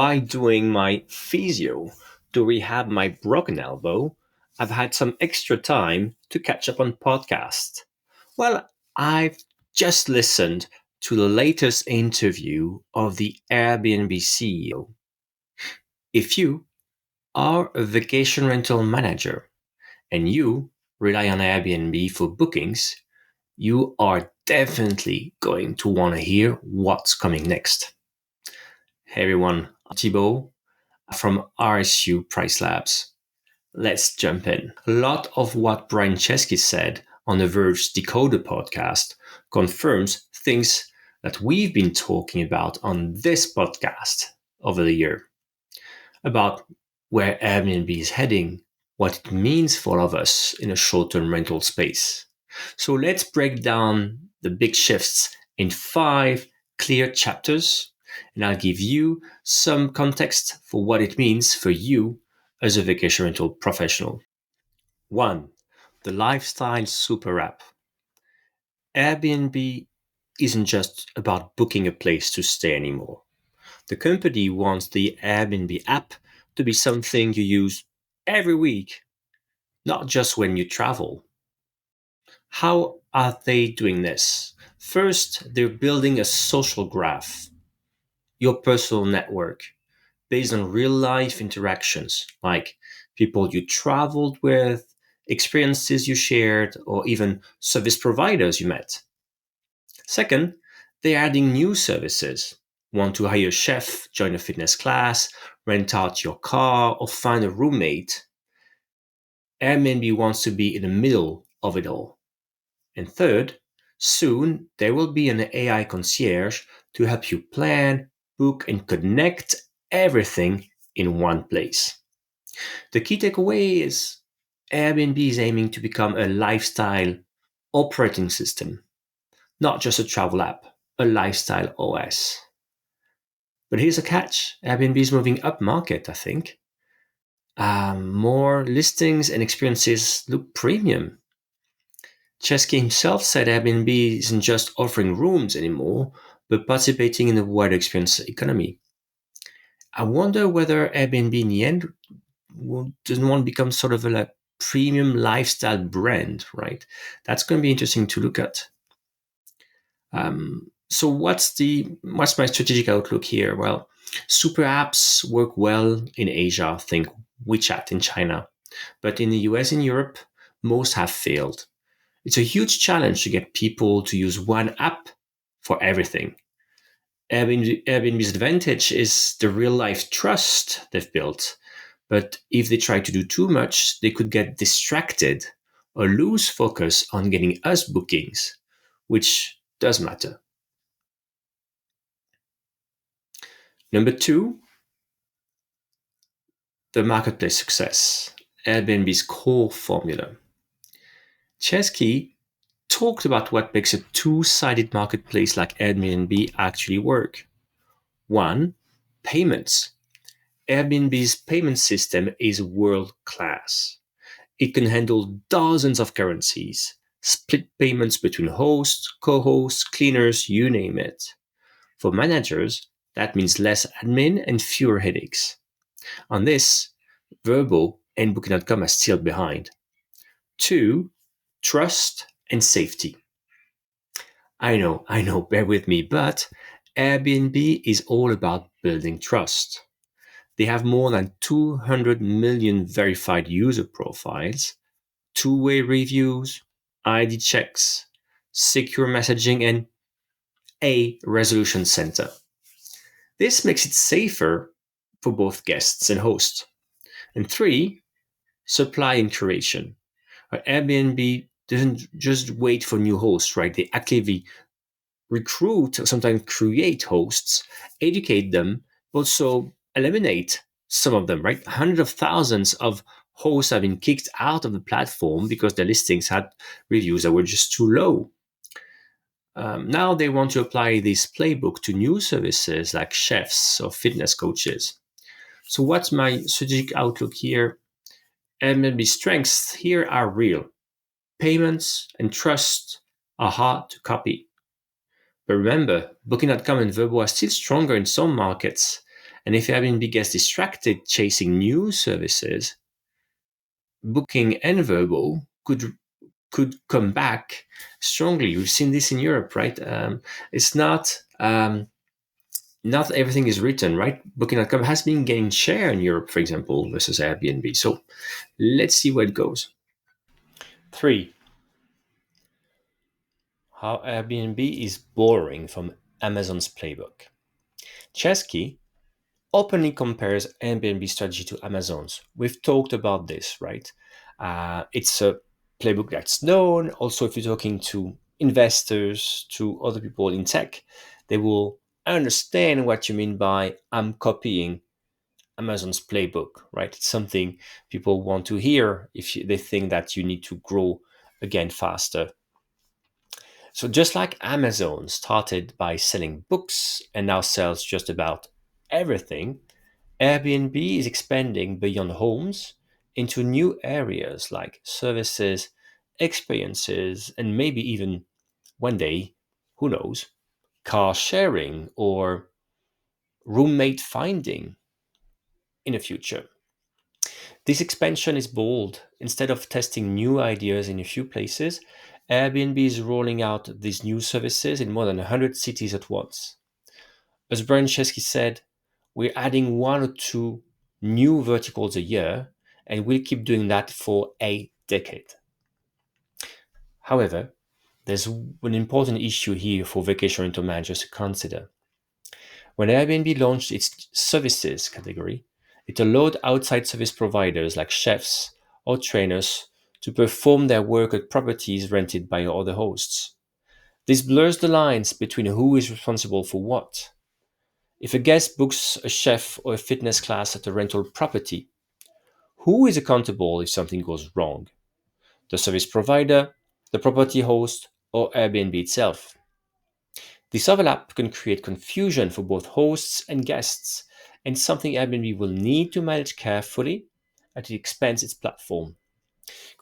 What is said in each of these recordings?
By doing my physio to rehab my broken elbow, I've had some extra time to catch up on podcasts. Well, I've just listened to the latest interview of the Airbnb CEO. If you are a vacation rental manager and you rely on Airbnb for bookings, you are definitely going to want to hear what's coming next. Hey everyone, I'm Thibault from RSU PriceLabs. Let's jump in. A lot of what Brian Chesky said on the Verge Decoder podcast confirms things that we've been talking about on this podcast over the year about where Airbnb is heading, what it means for all of us in a short-term rental space. So let's break down the big shifts in 5 clear chapters, and I'll give you some context for what it means for you as a vacation rental professional. 1. The lifestyle super app. Airbnb isn't just about booking a place to stay anymore. The company wants the Airbnb app to be something you use every week, not just when you travel. How are they doing this? First, they're building a social graph, your personal network, based on real life interactions, like people you traveled with, experiences you shared, or even service providers you met. Second, they're adding new services. Want to hire a chef, join a fitness class, rent out your car, or find a roommate? Airbnb wants to be in the middle of it all. And third, soon there will be an AI concierge to help you plan, book, and connect everything in one place. The key takeaway is Airbnb is aiming to become a lifestyle operating system, not just a travel app, a lifestyle OS. But here's a catch. Airbnb is moving up market, I think. More listings and experiences look premium. Chesky himself said Airbnb isn't just offering rooms anymore, but participating in the wider experience economy. I wonder whether Airbnb in the end doesn't want to become sort of a premium lifestyle brand, right? That's going to be interesting to look at. So what's my strategic outlook here? Well, super apps work well in Asia, think WeChat in China, but in the US and Europe, most have failed. It's a huge challenge to get people to use one app for everything. Airbnb's advantage is the real life trust they've built. But if they try to do too much, they could get distracted or lose focus on getting us bookings, which does matter. Number 2, the marketplace success, Airbnb's core formula. Chesky talked about what makes a two-sided marketplace like Airbnb actually work. 1, payments. Airbnb's payment system is world-class. It can handle dozens of currencies, split payments between hosts, co-hosts, cleaners, you name it. For managers, that means less admin and fewer headaches. On this, Vrbo and Booking.com are still behind. 2, trust and safety. I know, bear with me, but Airbnb is all about building trust. They have more than 200 million verified user profiles, two-way reviews, ID checks, secure messaging, and a resolution center. This makes it safer for both guests and hosts. And 3, supply and curation. Airbnb doesn't just wait for new hosts, right? They actively recruit, sometimes create hosts, educate them, but also eliminate some of them, right? Hundreds of thousands of hosts have been kicked out of the platform because their listings had reviews that were just too low. Now they want to apply this playbook to new services like chefs or fitness coaches. So what's my strategic outlook here? Airbnb's strengths here are real. Payments and trust are hard to copy. But remember, Booking.com and Vrbo are still stronger in some markets, And if Airbnb gets distracted chasing new services, Booking and Verbo could come back strongly. We've seen this in Europe, right? It's not everything is written, right? Booking.com has been gaining share in Europe, for example, versus Airbnb. So let's see where it goes. 3. How Airbnb is borrowing from Amazon's playbook. Chesky openly compares Airbnb strategy to Amazon's. We've talked about this, right? It's a playbook that's known. Also, if you're talking to investors, to other people in tech, they will understand what you mean by I'm copying Amazon's playbook, right? It's something people want to hear if they think that you need to grow again faster. So just like Amazon started by selling books and now sells just about everything, Airbnb is expanding beyond homes into new areas like services, experiences, and maybe even one day, who knows, car sharing or roommate finding in the future. This expansion is bold. Instead of testing new ideas in a few places, Airbnb is rolling out these new services in more than 100 cities at once. As Brian Chesky said, we're adding one or two new verticals a year, and we'll keep doing that for a decade. However, there's an important issue here for vacation rental managers to consider. When Airbnb launched its services category, it allowed outside service providers like chefs or trainers to perform their work at properties rented by other hosts. This blurs the lines between who is responsible for what. If a guest books a chef or a fitness class at a rental property, who is accountable if something goes wrong? The service provider, the property host, or Airbnb itself? This overlap can create confusion for both hosts and guests, and something Airbnb will need to manage carefully as it expands its platform.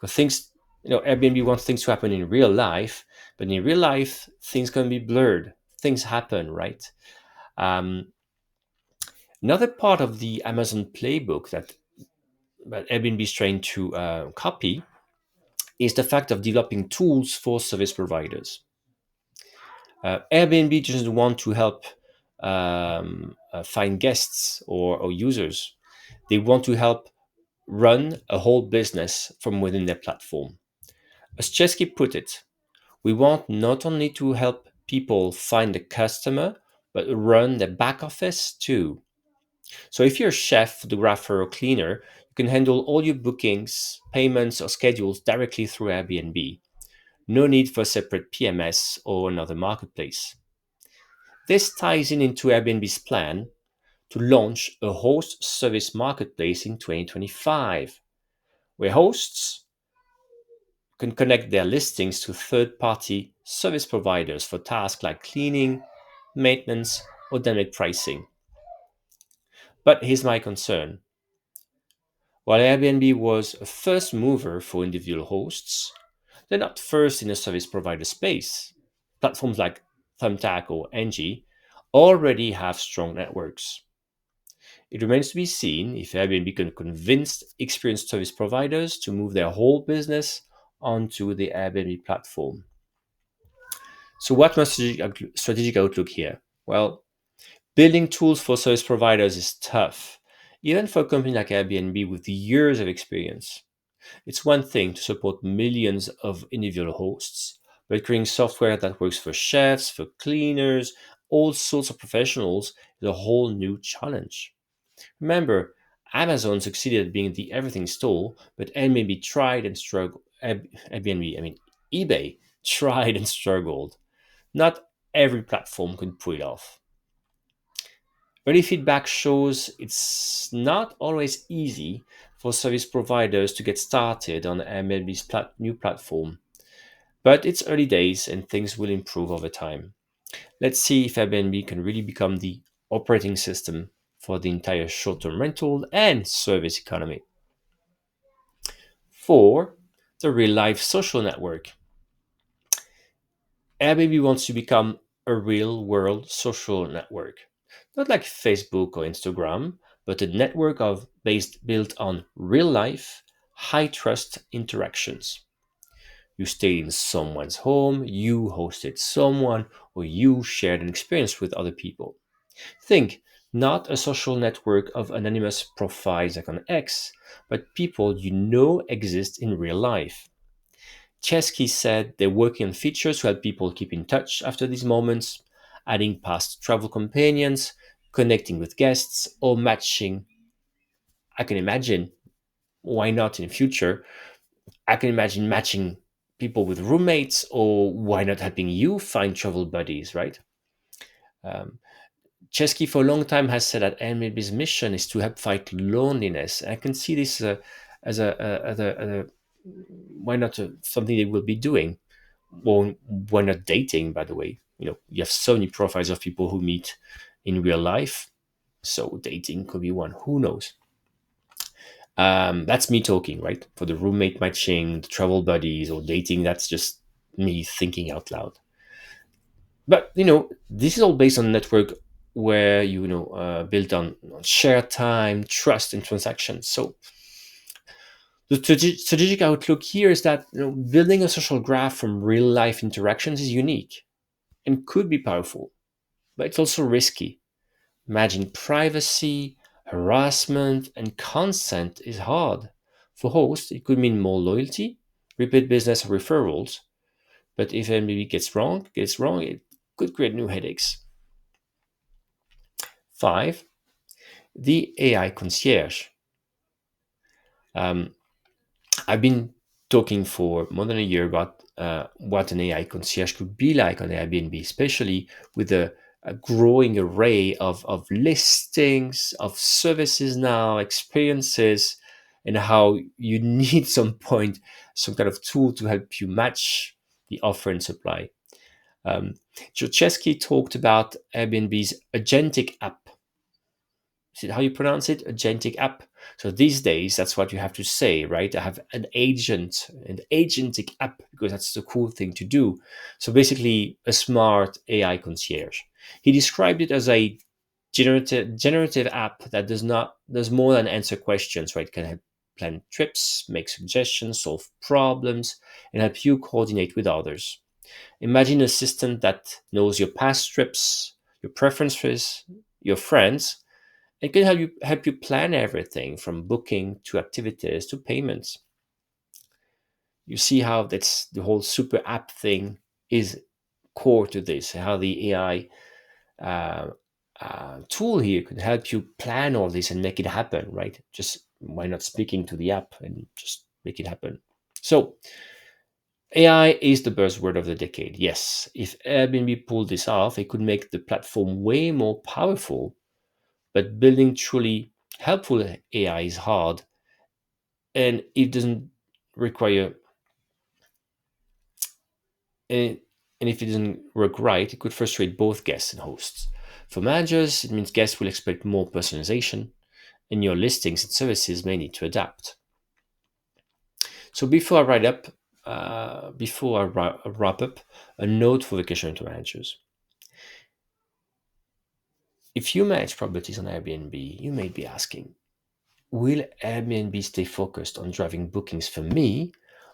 Because Airbnb wants things to happen in real life, but in real life, things can be blurred. Things happen, right? Um, Another part of the Amazon playbook that Airbnb is trying to copy is the fact of developing tools for service providers. Airbnb doesn't want to help find guests or users. They want to help run a whole business from within their platform. As Chesky put it, we want not only to help people find a customer, but run the back office too. So if you're a chef, photographer, or cleaner, you can handle all your bookings, payments, or schedules directly through Airbnb. No need for a separate PMS or another marketplace. This ties into Airbnb's plan to launch a host service marketplace in 2025, where hosts can connect their listings to third party service providers for tasks like cleaning, maintenance, or dynamic pricing. But here's my concern. While Airbnb was a first mover for individual hosts, they're not first in the service provider space. Platforms like Thumbtack or Angie already have strong networks. It remains to be seen if Airbnb can convince experienced service providers to move their whole business onto the Airbnb platform. So, what's my strategic outlook here? Well, building tools for service providers is tough, even for a company like Airbnb with years of experience. It's one thing to support millions of individual hosts, but creating software that works for chefs, for cleaners, all sorts of professionals is a whole new challenge. Remember, Amazon succeeded at being the everything store, but Airbnb tried and struggled. eBay tried and struggled. Not every platform could pull it off. Early feedback shows it's not always easy for service providers to get started on Airbnb's new platform, but it's early days and things will improve over time. Let's see if Airbnb can really become the operating system for the entire short term rental and service economy. 4. The real life social network. Airbnb wants to become a real world social network, Not like Facebook or Instagram, but a network of based built on real life, high trust interactions. You stayed in someone's home, you hosted someone, or you shared an experience with other people. Think not a social network of anonymous profiles like on X, but people you know exist in real life. Chesky said they're working on features to help people keep in touch after these moments, adding past travel companions, connecting with guests, or matching. I can imagine, why not in the future? I can imagine matching people with roommates, or why not helping you find travel buddies, right? Um, Chesky for a long time has said that Airbnb's mission is to help fight loneliness. I can see this as a why not something they will be doing. Well, why not dating? By the way, you have so many profiles of people who meet in real life, so dating could be one. Who knows? That's me talking, right? For the roommate matching, the travel buddies, or dating, that's just me thinking out loud. But this is all based on a network where built on shared time, trust, and transactions. So the strategic outlook here is that building a social graph from real life interactions is unique and could be powerful, but it's also risky. Managing privacy, harassment, and consent is hard. For hosts, it could mean more loyalty, repeat business, or referrals. But if Airbnb gets wrong, it could create new headaches. 5. The AI concierge. Um, I've been talking for more than a year about what an AI concierge could be like on Airbnb, especially with a growing array of listings, of services now, experiences, and how you need some kind of tool to help you match the offer and supply. Um, Chesky talked about Airbnb's agentic app. Is it how you pronounce it? Agentic app. So these days, that's what you have to say, right? I have an agentic app, because that's the cool thing to do. So basically, a smart AI concierge. He described it as a generative app that does more than answer questions, right? It can help plan trips, make suggestions, solve problems, and help you coordinate with others. Imagine a system that knows your past trips, your preferences, your friends. It can help you plan everything from booking to activities to payments. You see how that's the whole super app thing is core to this. How the AI uh, tool here could help you plan all this and make it happen. Right? Just why not speaking to the app and just make it happen? So AI is the buzzword of the decade. Yes, if Airbnb pulled this off, it could make the platform way more powerful. But building truly helpful AI is hard, and it doesn't require and, and if it doesn't work right, it could frustrate both guests and hosts. For managers, it means guests will expect more personalization, and your listings and services may need to adapt. So before I wrap up, a note for vacation rental managers. If you manage properties on Airbnb, you may be asking, will Airbnb stay focused on driving bookings for me,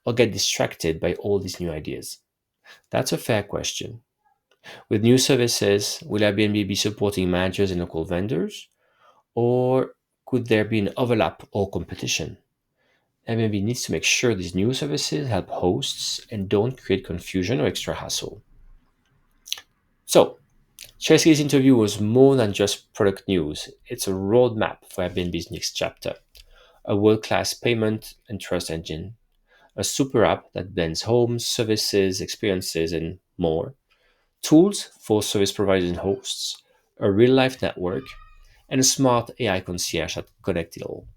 or get distracted by all these new ideas? That's a fair question. With new services, will Airbnb be supporting managers and local vendors? Or could there be an overlap or competition? Airbnb needs to make sure these new services help hosts and don't create confusion or extra hassle. So, Chesky's interview was more than just product news. It's a roadmap for Airbnb's next chapter. A world-class payment and trust engine, a super app that blends homes, services, experiences, and more, tools for service providers and hosts, a real life network, and a smart AI concierge that connect it all.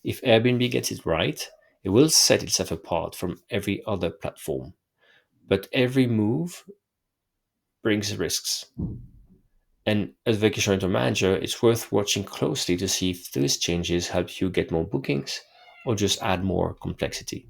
If Airbnb gets it right, it will set itself apart from every other platform. But every move brings risks. And as vacation rental manager, it's worth watching closely to see if those changes help you get more bookings or just add more complexity.